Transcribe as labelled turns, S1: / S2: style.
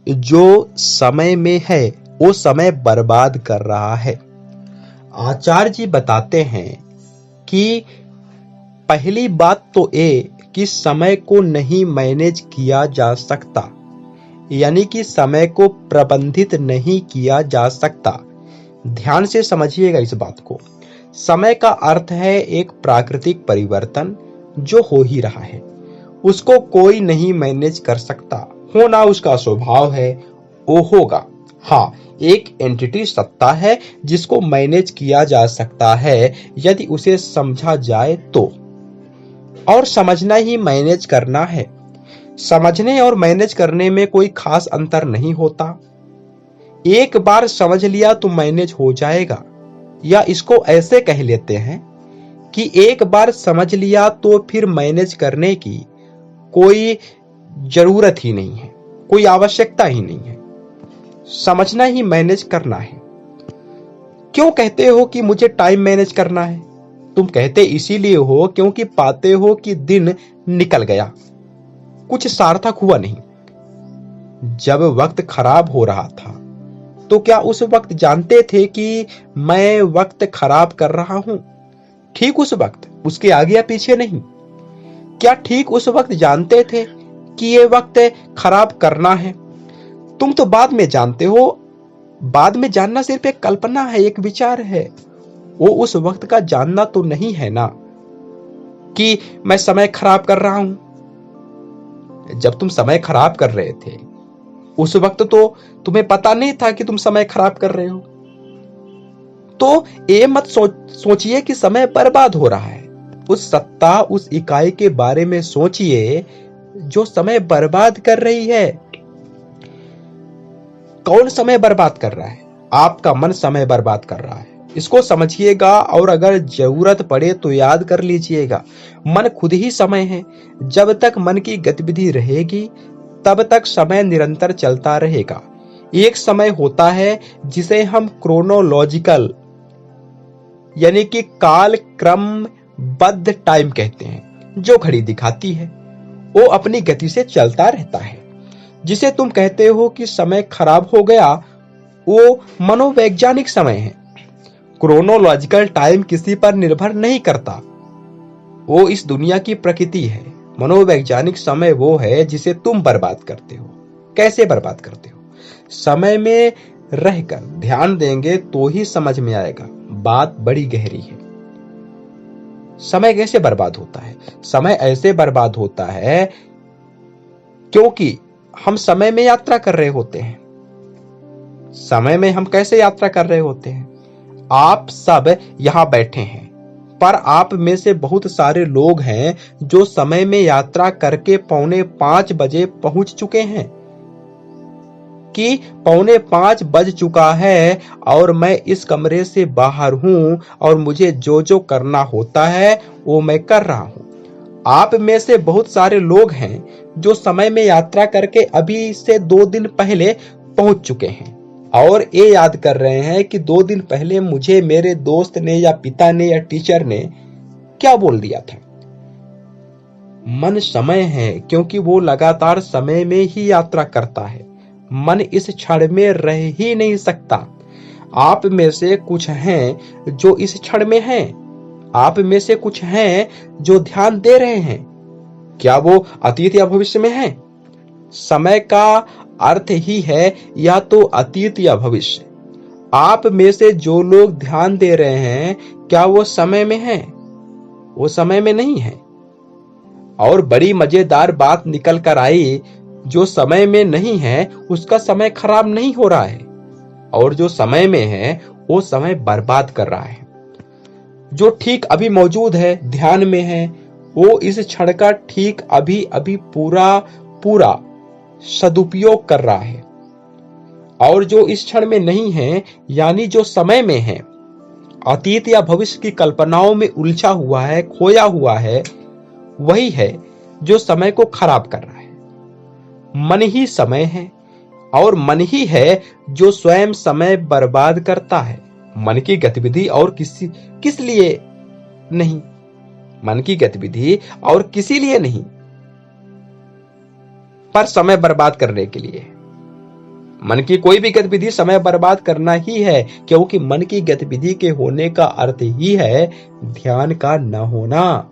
S1: जो समय में है वो समय बर्बाद कर रहा है। आचार्य जी बताते हैं कि पहली बात तो ये कि समय को नहीं मैनेज किया जा सकता, यानी कि समय को प्रबंधित नहीं किया जा सकता। ध्यान से समझिएगा इस बात को। समय का अर्थ है एक प्राकृतिक परिवर्तन जो हो ही रहा है, उसको कोई नहीं मैनेज कर सकता। होना उसका स्वभाव है, वो होगा। हाँ, एक एंटिटी सत्ता है जिसको मैनेज किया जा सकता है यदि उसे समझा जाए तो। और समझना ही मैनेज करना है। समझने और मैनेज करने में कोई खास अंतर नहीं होता। एक बार समझ लिया तो मैनेज हो जाएगा, या इसको ऐसे कह लेते हैं कि एक बार समझ लिया तो फिर मैनेज करने की कोई जरूरत ही नहीं है, कोई आवश्यकता ही नहीं है। समझना ही मैनेज करना है। क्यों कहते हो कि मुझे टाइम मैनेज करना है? तुम कहते इसीलिए हो क्योंकि पाते हो कि दिन निकल गया, कुछ सार्थक हुआ नहीं। जब वक्त खराब हो रहा था तो क्या उस वक्त जानते थे कि मैं वक्त खराब कर रहा हूं? ठीक उस वक्त, उसके आगे या पीछे नहीं। क्या ठीक उस वक्त जानते थे कि ये वक्त खराब करना है? तुम तो बाद में जानते हो। बाद में जानना सिर्फ एक कल्पना है, एक विचार है। वो उस वक्त का जानना तो नहीं है ना कि मैं समय खराब कर रहा हूं। जब तुम समय खराब कर रहे थे उस वक्त तो तुम्हें पता नहीं था कि तुम समय खराब कर रहे हो। तो ये मत सोचिए कि समय बर्बाद हो रहा है। उस सत्ता, उस इकाई के बारे में सोचिए जो समय बर्बाद कर रही है। कौन समय बर्बाद कर रहा है? आपका मन समय बर्बाद कर रहा है। इसको समझिएगा और अगर जरूरत पड़े तो याद कर लीजिएगा, मन खुद ही समय है। जब तक मन की गतिविधि रहेगी तब तक समय निरंतर चलता रहेगा। एक समय होता है जिसे हम क्रोनोलॉजिकल यानी कि काल क्रमबद्ध टाइम कहते हैं, जो घड़ी दिखाती है वो अपनी गति से चलता रहता है। जिसे तुम कहते हो कि समय खराब हो गया, वो मनोवैज्ञानिक समय है। क्रोनोलॉजिकल टाइम किसी पर निर्भर नहीं करता, वो इस दुनिया की प्रकृति है। मनोवैज्ञानिक समय वो है जिसे तुम बर्बाद करते हो। कैसे बर्बाद करते हो? समय में रहकर ध्यान देंगे तो ही समझ में आएगा। बात बड़ी गहरी है। समय कैसे बर्बाद होता है? समय ऐसे बर्बाद होता है क्योंकि हम समय में यात्रा कर रहे होते हैं। समय में हम कैसे यात्रा कर रहे होते हैं? आप सब यहां बैठे हैं, पर आप में से बहुत सारे लोग हैं जो समय में यात्रा करके 4:45 बजे पहुंच चुके हैं कि 4:45 बज चुका है और मैं इस कमरे से बाहर हूं और मुझे जो जो करना होता है वो मैं कर रहा हूं। आप में से बहुत सारे लोग हैं जो समय में यात्रा करके अभी से 2 दिन पहले पहुंच चुके हैं और ये याद कर रहे हैं कि 2 दिन पहले मुझे मेरे दोस्त ने या पिता ने या टीचर ने क्या बोल दिया था। मन समय है क्योंकि वो लगातार समय में ही यात्रा करता है। मन इस क्षण में रह ही नहीं सकता। आप में से कुछ हैं जो इस क्षण में हैं। आप में से कुछ हैं जो ध्यान दे रहे हैं। क्या वो अतीत या भविष्य में हैं? समय का अर्थ ही है या तो अतीत या भविष्य। आप में से जो लोग ध्यान दे रहे हैं, क्या वो समय में हैं? वो समय में नहीं है। और बड़ी मजेदार बात निकल कर आई, जो समय में नहीं है उसका समय खराब नहीं हो रहा है, और जो समय में है वो समय बर्बाद कर रहा है। जो ठीक अभी मौजूद है, ध्यान में है, वो इस क्षण का ठीक अभी अभी पूरा पूरा सदुपयोग कर रहा है। और जो इस क्षण में नहीं है, यानी जो समय में है, अतीत या भविष्य की कल्पनाओं में उलझा हुआ है, खोया हुआ है, वही है जो समय को खराब कर रहा है। मन ही समय है और मन ही है जो स्वयं समय बर्बाद करता है। मन की गतिविधि और किस लिए नहीं। मन की गतिविधि और किसी लिए नहीं, पर समय बर्बाद करने के लिए। मन की कोई भी गतिविधि समय बर्बाद करना ही है, क्योंकि मन की गतिविधि के होने का अर्थ ही है ध्यान का न होना।